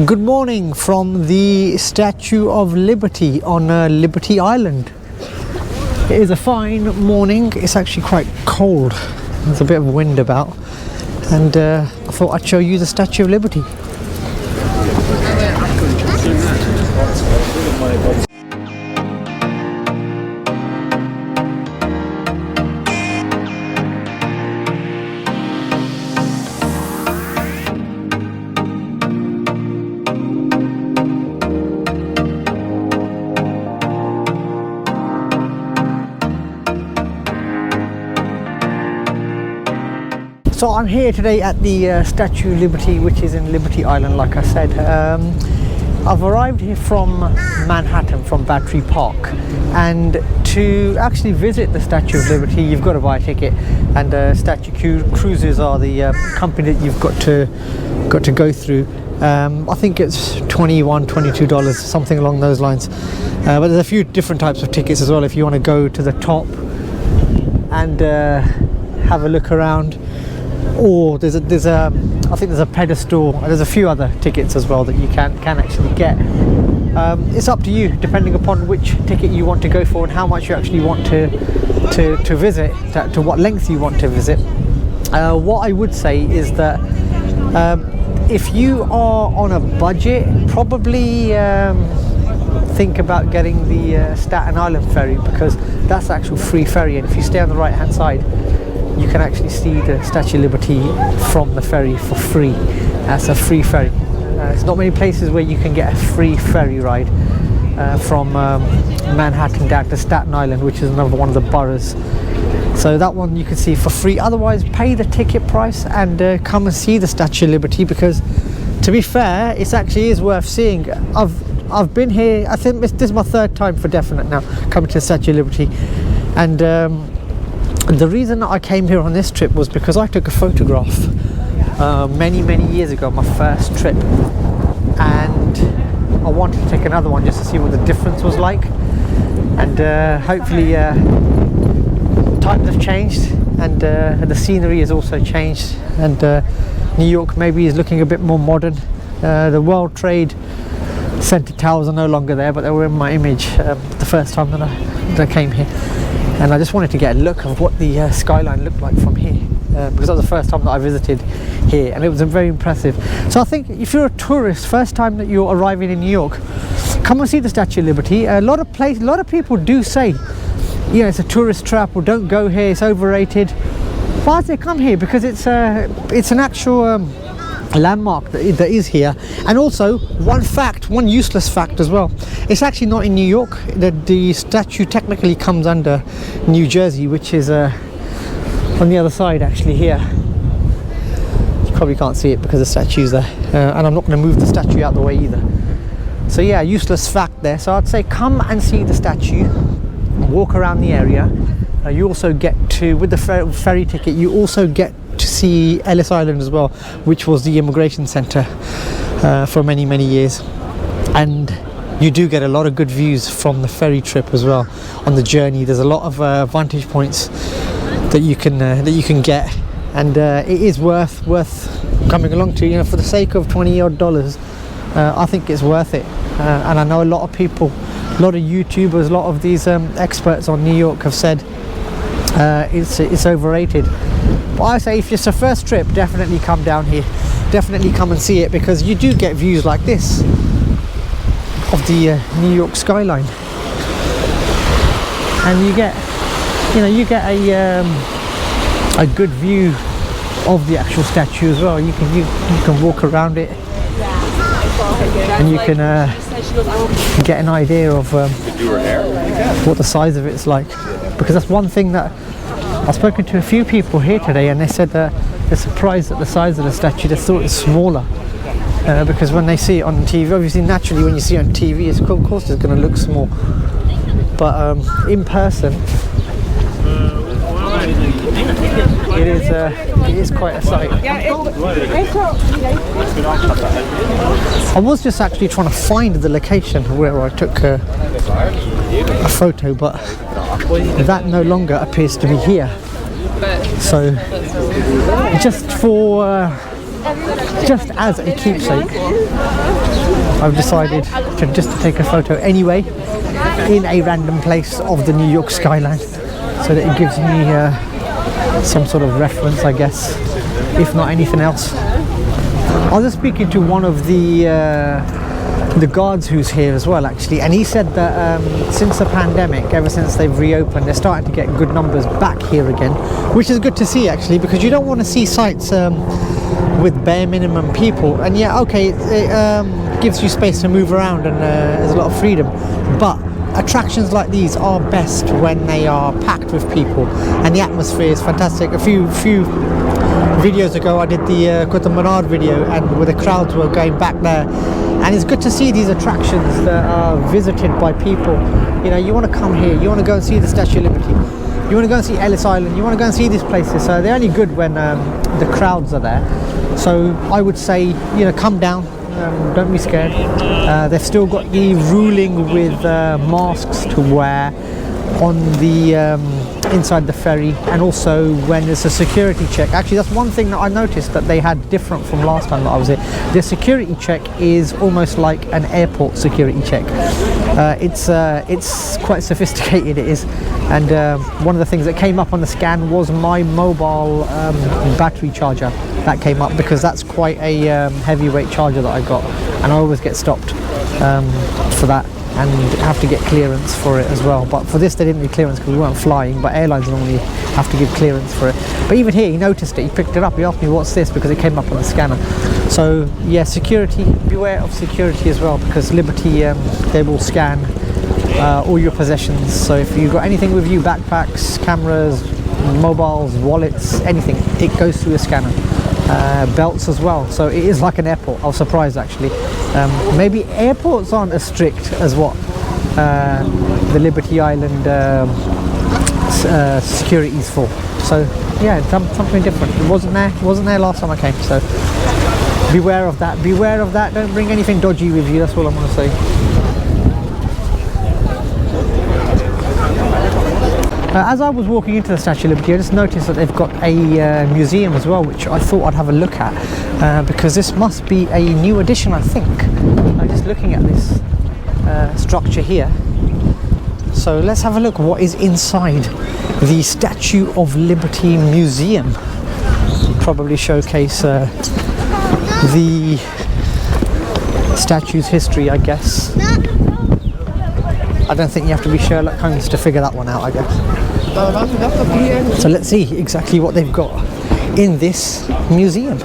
Good morning from the Statue of Liberty on Liberty Island. It is a fine morning. It's actually quite cold. There's a bit of wind about, and I thought I'd show you the Statue of Liberty. So I'm here today at the Statue of Liberty, which is in Liberty Island, like I said. I've arrived here from Manhattan, from Battery Park, and to actually visit the Statue of Liberty you've got to buy a ticket, and Statue Cruises are the company that you've got to go through. I think it's $21, $22, something along those lines, but there's a few different types of tickets as well if you want to go to the top and have a look around. Or there's a I think there's a pedestal, and there's a few other tickets as well that you can actually get. It's up to you, depending upon which ticket you want to go for and how much you actually want to visit, to what length you want to visit. What I would say is that if you are on a budget, probably think about getting the Staten Island ferry, because that's the actual free ferry, and if you stay on the right hand side you can actually see the Statue of Liberty from the ferry for free. That's a free ferry. There's not many places where you can get a free ferry ride from Manhattan down to Staten Island, which is another one of the boroughs. So that one you can see for free. Otherwise, pay the ticket price and come and see the Statue of Liberty, because to be fair, it actually is worth seeing. I've been here, I think this is my third time for definite now coming to the Statue of Liberty, and the reason that I came here on this trip was because I took a photograph many years ago, my first trip, and I wanted to take another one just to see what the difference was like, and hopefully times have changed, and the scenery has also changed, and New York maybe is looking a bit more modern. The World Trade Center towers are no longer there, but they were in my image the first time that I came here. And I just wanted to get a look of what the skyline looked like from here, because that was the first time that I visited here, and it was very impressive. So I think if you're a tourist, first time that you're arriving in New York, come and see the Statue of Liberty. A lot of people do say, you know, it's a tourist trap, or don't go here, it's overrated. But I say come here because it's an actual landmark that is here. And also, one useless fact as well, it's actually not in New York. The statue technically comes under New Jersey, which is on the other side actually here. You probably can't see it because the statue's there, and I'm not going to move the statue out of the way either. So yeah, useless fact there. So I'd say come and see the statue, walk around the area. You also get to, with the ferry ticket, you also get to see Ellis Island as well, which was the immigration center for many years, and you do get a lot of good views from the ferry trip as well. On the journey there's a lot of vantage points that you can get, and it is worth coming along to, you know, for the sake of $20 odd. I think it's worth it, and I know a lot of people, a lot of YouTubers, a lot of these experts on New York have said it's overrated. But I say if it's a first trip, definitely come down here, definitely come and see it, because you do get views like this of the New York skyline, and you get a good view of the actual statue as well. You can walk around it, and you can get an idea of what the size of it's like, because that's one thing that I've spoken to a few people here today, and they said that they're surprised at the size of the statue. They thought it's smaller, because when they see it on TV, obviously naturally when you see it on TV, of course it's going to look small, but in person it is quite a sight. I was just actually trying to find the location where I took a photo, but that no longer appears to be here. So just for just as a keepsake, I've decided to take a photo anyway in a random place of the New York skyline, so that it gives me some sort of reference, I guess, if not anything else. I was just speaking to one of the guards who's here as well, actually, and he said that since the pandemic, ever since they've reopened, they're starting to get good numbers back here again, which is good to see, actually, because you don't want to see sites with bare minimum people. And yeah, okay, it gives you space to move around, and there's a lot of freedom, but attractions like these are best when they are packed with people and the atmosphere is fantastic. A few videos ago I did the Qutb Minar video, and where the crowds were going back there, and it's good to see these attractions that are visited by people. You know, you want to come here, you want to go and see the Statue of Liberty, you want to go and see Ellis Island, you want to go and see these places, so they're only good when the crowds are there. So I would say, you know, come down, don't be scared. They've still got the ruling with masks to wear on the inside the ferry, and also when there's a security check. Actually, that's one thing that I noticed that they had different from last time that I was here. The security check is almost like an airport security check. It's quite sophisticated, it is. And one of the things that came up on the scan was my mobile battery charger. That came up because that's quite a heavyweight charger that I got, and I always get stopped for that and have to get clearance for it as well. But for this they didn't need clearance because we weren't flying, but airlines normally have to give clearance for it. But even here he noticed it, he picked it up, he asked me what's this, because it came up on the scanner. So yeah, security, beware of security as well, because Liberty, they will scan all your possessions. So if you've got anything with you, backpacks, cameras, mobiles, wallets, anything, it goes through a scanner. Belts as well, so it is like an airport. I was surprised, actually. Maybe airports aren't as strict as what the Liberty Island security is for. So yeah, something different. It wasn't there last time I came, so beware of that. Don't bring anything dodgy with you, that's all I'm going to say. As I was walking into the Statue of Liberty, I just noticed that they've got a museum as well, which I thought I'd have a look at, because this must be a new addition, I think. I'm just looking at this structure here. So let's have a look what is inside the Statue of Liberty Museum. Probably showcase the statue's history, I guess. I don't think you have to be Sherlock Holmes to figure that one out, I guess. So let's see exactly what they've got in this museum.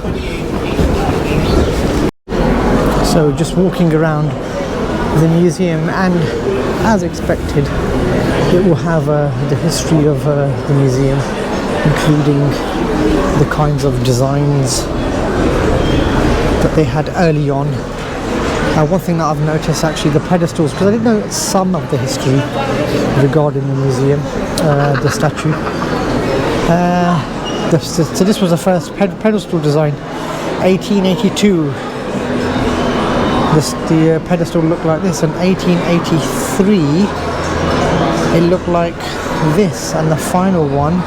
So just walking around the museum, and as expected, it will have the history of the museum, including the kinds of designs that they had early on. One thing that I've noticed, actually, the pedestals, because I didn't know some of the history regarding the museum, the statue. So this was the first pedestal design, 1882. The pedestal looked like this. In 1883, it looked like this, and the final one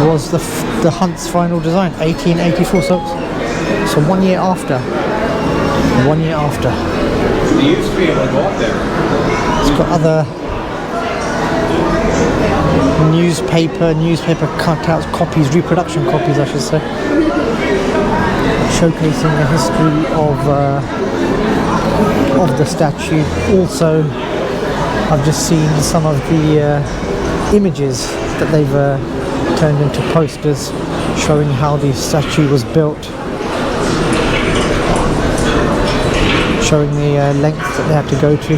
was the Hunt's final design, 1884. So 1 year after. 1 year after. They used to be able to go up there. It's got other newspaper cutouts, copies, reproduction copies, I should say, showcasing the history of the statue. Also, I've just seen some of the images that they've turned into posters showing how the statue was built, showing the lengths that they had to go to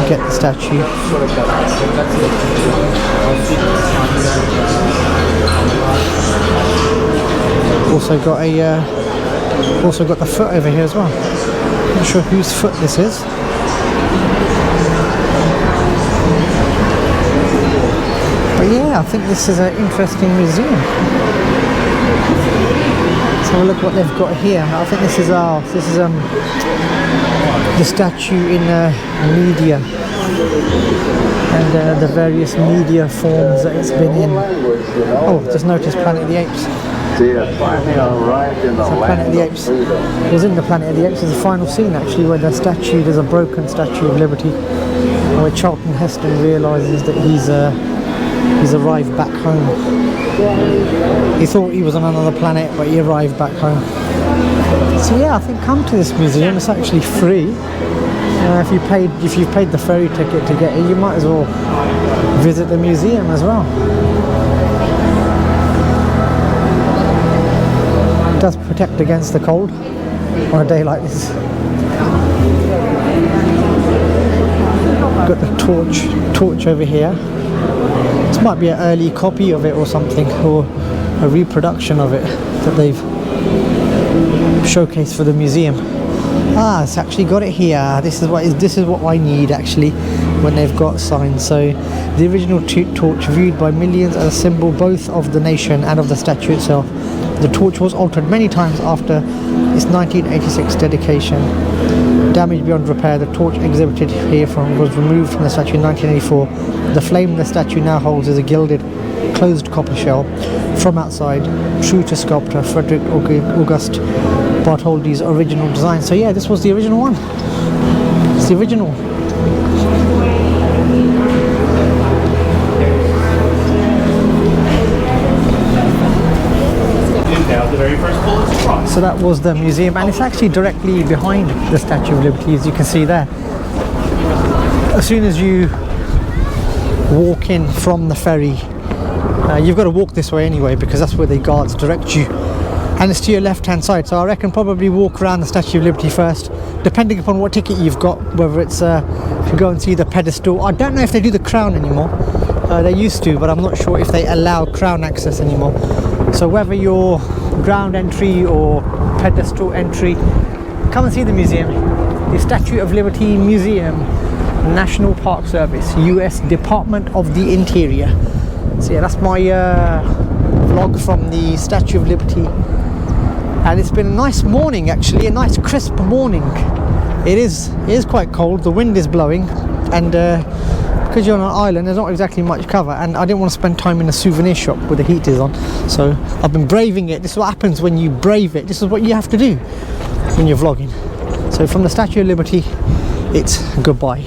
get the statue. Also got the foot over here as well. Not sure whose foot this is. But yeah, I think this is an interesting museum. Let's have a look what they've got here. I think this is the statue in media, and the various media forms that it's been in. Oh, just noticed Planet of the Apes. They have finally arrived in the So Planet of land the of Apes freedom. was in the Planet of the Apes. There's a final scene actually where the statue, there's a broken Statue of Liberty, where Charlton Heston realises that he's arrived back home. He thought he was on another planet, but he arrived back home. So yeah, I think come to this museum. It's actually free. If you've paid the ferry ticket to get here, you might as well visit the museum as well. It does protect against the cold on a day like this. Got the torch over here. This might be an early copy of it or something, or a reproduction of it that they've showcased for the museum. Ah, it's actually got it here. This is what I need actually when they've got signs. So the original torch viewed by millions as a symbol both of the nation and of the statue itself. The torch was altered many times after its 1986 dedication. Damaged beyond repair, the torch exhibited here was removed from the statue in 1984. The flame the statue now holds is a gilded, closed copper shell from outside, true to sculptor Frederick August Bartholdi's original design. So yeah, this was the original one. It's the original. Now the very first Pulitzer Prize. So that was the museum, and it's actually directly behind the Statue of Liberty, as you can see there. As soon as you walk in from the ferry, you've got to walk this way anyway, because that's where the guards direct you, and it's to your left hand side. So I reckon probably walk around the Statue of Liberty first, depending upon what ticket you've got, whether it's to go and see the pedestal. I don't know if they do the crown anymore. They used to, but I'm not sure if they allow crown access anymore. So whether you're ground entry or pedestal entry, come and see the museum. The Statue of Liberty Museum, National Park Service, US Department of the Interior. So yeah, that's my vlog from the Statue of Liberty, and it's been a nice morning actually, a nice crisp morning. It is quite cold, the wind is blowing, and because you're on an island there's not exactly much cover, and I didn't want to spend time in a souvenir shop where the heat is on, so I've been braving it. This is what happens when you brave it. This is what you have to do when you're vlogging. So from the Statue of Liberty, it's goodbye.